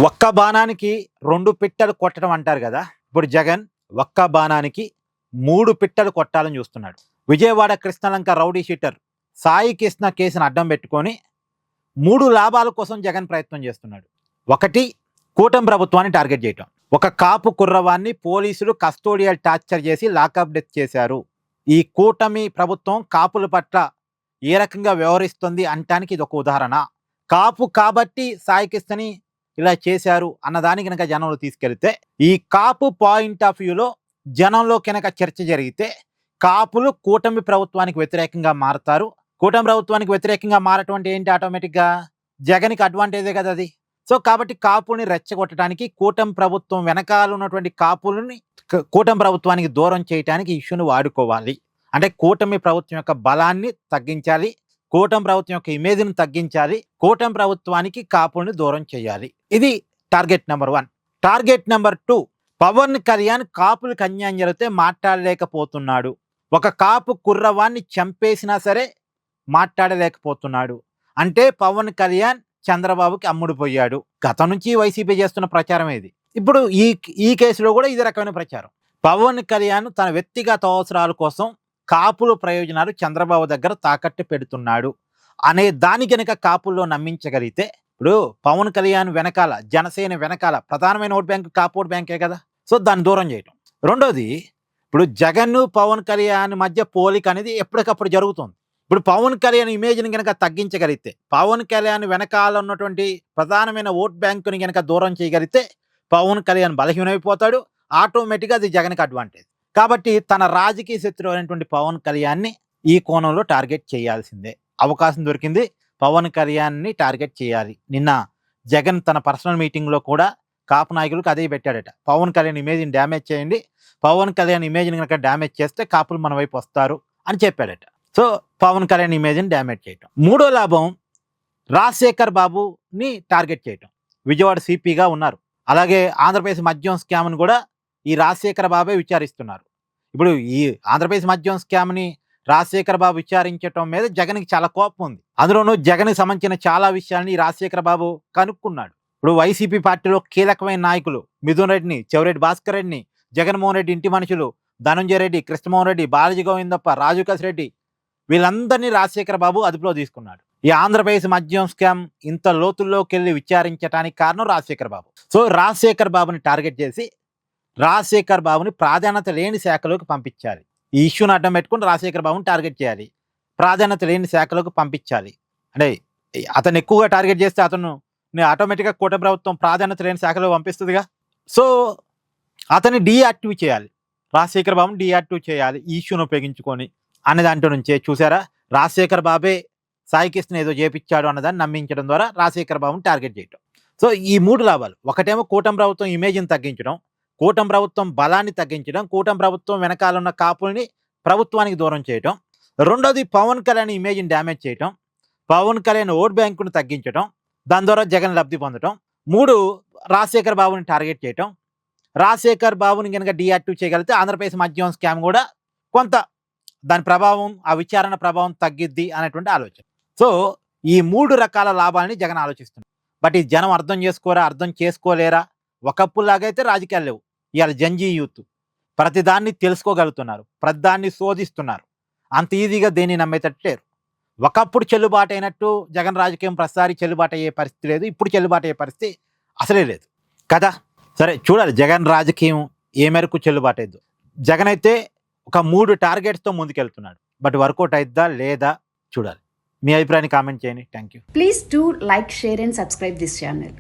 ఒక్క బాణానికి 2 పిట్టలు కొట్టడం అంటారు కదా. ఇప్పుడు జగన్ ఒక్క బాణానికి 3 పిట్టలు కొట్టాలని చూస్తున్నాడు. విజయవాడ కృష్ణలంక రౌడీ షీటర్ సాయి కృష్ణ కేసును అడ్డం పెట్టుకొని 3 లాభాల కోసం జగన్ ప్రయత్నం చేస్తున్నాడు. ఒకటి, కూటమి ప్రభుత్వాన్ని టార్గెట్ చేయటం. ఒక కాపు కుర్రవాన్ని పోలీసులు కస్టోడియల్ టార్చర్ చేసి లాకప్ డెత్ చేశారు. ఈ కూటమి ప్రభుత్వం కాపుల పట్ల ఏ రకంగా వ్యవహరిస్తుంది అంటానికి ఇది ఒక ఉదాహరణ. కాపు కాబట్టి సాయి కృష్ణని ఇలా చేశారు అన్నదాని కనుక జనంలో తీసుకెళ్తే, ఈ కాపు పాయింట్ ఆఫ్ వ్యూలో జనంలో కనుక చర్చ జరిగితే కాపులు కూటమి ప్రభుత్వానికి వ్యతిరేకంగా మారతారు. కూటమి ప్రభుత్వానికి వ్యతిరేకంగా మారటం అంటే ఏంటి? ఆటోమేటిక్గా జగన్కి అడ్వాంటేజే కదా అది. సో కాబట్టి కాపుల్ని రెచ్చగొట్టడానికి, కూటమి ప్రభుత్వం వెనకాల ఉన్నటువంటి కాపులని కూటమి ప్రభుత్వానికి దూరం చేయడానికి ఇష్యూని వాడుకోవాలి. అంటే కూటమి ప్రభుత్వం యొక్క బలాన్ని తగ్గించాలి, కూటమి ప్రభుత్వం యొక్క ఇమేజ్ని తగ్గించాలి, కూటమి ప్రభుత్వానికి కాపుల్ని దూరం చేయాలి. ఇది target number 1. Target number 2, Pawan Kalyan కాపులకు అన్యాయం జరిగితే మాట్లాడలేకపోతున్నాడు. ఒక కాపు కుర్రవాన్ని చంపేసినా సరే మాట్లాడలేకపోతున్నాడు. అంటే పవన్ కళ్యాణ్ చంద్రబాబుకి అమ్ముడుపోయాడు. గతం నుంచి వైసీపీ చేస్తున్న ప్రచారం ఇది. ఇప్పుడు ఈ కేసులో కూడా ఇది రకమైన ప్రచారం. పవన్ కళ్యాణ్ తన వ్యక్తిగత అవసరాల కోసం కాపుల ప్రయోజనాలు చంద్రబాబు దగ్గర తాకట్టు పెడుతున్నాడు అనే దాని కనుక కాపుల్లో నమ్మించగలిగితే, ఇప్పుడు పవన్ కళ్యాణ్ వెనకాల, జనసేన వెనకాల ప్రధానమైన ఓట్ బ్యాంక్ కాపు ఓట్ బ్యాంకే కదా. సో దాన్ని దూరం చేయటం. రెండోది, ఇప్పుడు జగన్ పవన్ కళ్యాణ్ మధ్య పోలిక అనేది ఎప్పటికప్పుడు జరుగుతుంది. ఇప్పుడు పవన్ కళ్యాణ్ ఇమేజ్ని కనుక తగ్గించగలిగితే, పవన్ కళ్యాణ్ వెనకాల ఉన్నటువంటి ప్రధానమైన ఓట్ బ్యాంకుని కనుక దూరం చేయగలిగితే పవన్ కళ్యాణ్ బలహీనమైపోతాడు. ఆటోమేటిక్గా అది జగన్కి అడ్వాంటేజ్. కాబట్టి తన రాజకీయ శత్రువు అయినటువంటి పవన్ కళ్యాణ్ని ఈ కోణంలో టార్గెట్ చేయాల్సిందే. అవకాశం దొరికింది, పవన్ కళ్యాణ్ని టార్గెట్ చేయాలి. నిన్న జగన్ తన పర్సనల్ మీటింగ్లో కూడా కాపు నాయకులకు అదే పెట్టాడట. పవన్ కళ్యాణ్ ఇమేజ్ని డ్యామేజ్ చేయండి, పవన్ కళ్యాణ్ ఇమేజ్ని కనుక డ్యామేజ్ చేస్తే కాపులు మన వైపు వస్తారు అని చెప్పాడట. సో పవన్ కళ్యాణ్ ఇమేజ్ని డ్యామేజ్ చేయటం. మూడో లాభం, రాజశేఖర్ బాబుని టార్గెట్ చేయటం. విజయవాడ సిపిగా ఉన్నారు. అలాగే ఆంధ్రప్రదేశ్ మద్యం స్కామ్ను కూడా ఈ రాజశేఖర్ బాబే విచారిస్తున్నారు. ఇప్పుడు ఈ ఆంధ్రప్రదేశ్ మద్యం స్కామ్ని రాజశేఖర్ బాబు విచారించడం మీద జగన్కి చాలా కోపం ఉంది. అందులోనూ జగన్కి సంబంధించిన చాలా విషయాల్ని రాజశేఖర్ బాబు కనుక్కున్నాడు. ఇప్పుడు వైసీపీ పార్టీలో కీలకమైన నాయకులు మిథున్ రెడ్డిని, చెవిరెడ్డి భాస్కర్ రెడ్డిని, జగన్మోహన్ రెడ్డి ఇంటి మనుషులు ధనంజయ రెడ్డి, కృష్ణమోహన్ రెడ్డి, బాలాజీ గోవిందప్ప, రాజుకాస్ రెడ్డి, వీళ్ళందరినీ రాజశేఖర్ బాబు అదుపులో తీసుకున్నాడు. ఈ ఆంధ్రప్రదేశ్ మద్యం స్కామ్ ఇంత లోతుల్లోకి వెళ్ళి విచారించడానికి కారణం రాజశేఖర్ బాబు. సో రాజశేఖర్ బాబుని టార్గెట్ చేసి రాజశేఖర్ బాబుని ప్రాధాన్యత లేని శాఖలోకి పంపించాలి. ఈ ఇష్యూని అడ్డం పెట్టుకుని రాజశేఖర్ బాబుని టార్గెట్ చేయాలి, ప్రాధాన్యత లేని శాఖలోకి పంపించాలి. అంటే అతను ఎక్కువగా టార్గెట్ చేస్తే అతను ఆటోమేటిక్గా కూటమి ప్రభుత్వం ప్రాధాన్యత లేని శాఖలో పంపిస్తుందిగా. సో అతన్ని డీయాక్టివ్ చేయాలి, రాజశేఖర్ బాబుని డీయాక్టివ్ చేయాలి ఈ ఇష్యూని ఉపయోగించుకొని అనే దాంట్లో నుంచే. చూసారా, రాజశేఖర్ బాబే సాయి కృష్ణ ఏదో చేపించాడు అన్నదాన్ని నమ్మించడం ద్వారా రాజశేఖర్ బాబుని టార్గెట్ చేయటం. సో ఈ 3 లాభాలు. ఒకటేమో కూటమి ప్రభుత్వం ఇమేజ్ని తగ్గించడం, కూటమి ప్రభుత్వం బలాన్ని తగ్గించడం, కూటమి ప్రభుత్వం వెనకాల ఉన్న కాపుల్ని ప్రభుత్వానికి దూరం చేయటం. రెండోది, పవన్ కళ్యాణ్ ఇమేజ్ని డ్యామేజ్ చేయటం, పవన్ కళ్యాణ్ ఓట్ బ్యాంకును తగ్గించడం, దాని ద్వారా జగన్ లబ్ధి పొందడం. 3, రాజశేఖర్ బాబుని టార్గెట్ చేయటం. రాజశేఖర్ బాబుని కనుక డీయాక్టివ్ చేయగలిగితే ఆంధ్రప్రదేశ్ మద్యం స్కామ్ కూడా కొంత దాని ప్రభావం, ఆ విచారణ ప్రభావం తగ్గిద్ది అనేటువంటి ఆలోచన. సో ఈ 3 రకాల లాభాలని జగన్ ఆలోచిస్తున్నారు. బట్ ఈ జనం అర్థం చేసుకోరా, అర్థం చేసుకోలేరా? ఒకప్పుడులాగైతే రాజకీయాలు లేవు. ఇవాళ జంజీ యూత్ ప్రతిదాన్ని తెలుసుకోగలుగుతున్నారు, ప్రతిదాన్ని శోధిస్తున్నారు. అంత ఈజీగా దేన్ని నమ్మేటట్టు లేరు. ఒకప్పుడు చెల్లుబాటు అయినట్టు జగన్ రాజకీయం ప్రతిసారి చెల్లుబాటు అయ్యే పరిస్థితి లేదు. ఇప్పుడు చెల్లుబాటు అయ్యే పరిస్థితి అసలే లేదు కదా. సరే చూడాలి జగన్ రాజకీయం ఏ మేరకు చెల్లుబాటు అయ్యిద్దో. జగన్ అయితే ఒక 3 టార్గెట్స్తో ముందుకెళ్తున్నాడు. బట్ వర్కౌట్ అయిద్దా లేదా చూడాలి. మీ అభిప్రాయాన్ని కామెంట్ చేయండి. Thank you. Please do like, share and subscribe this channel.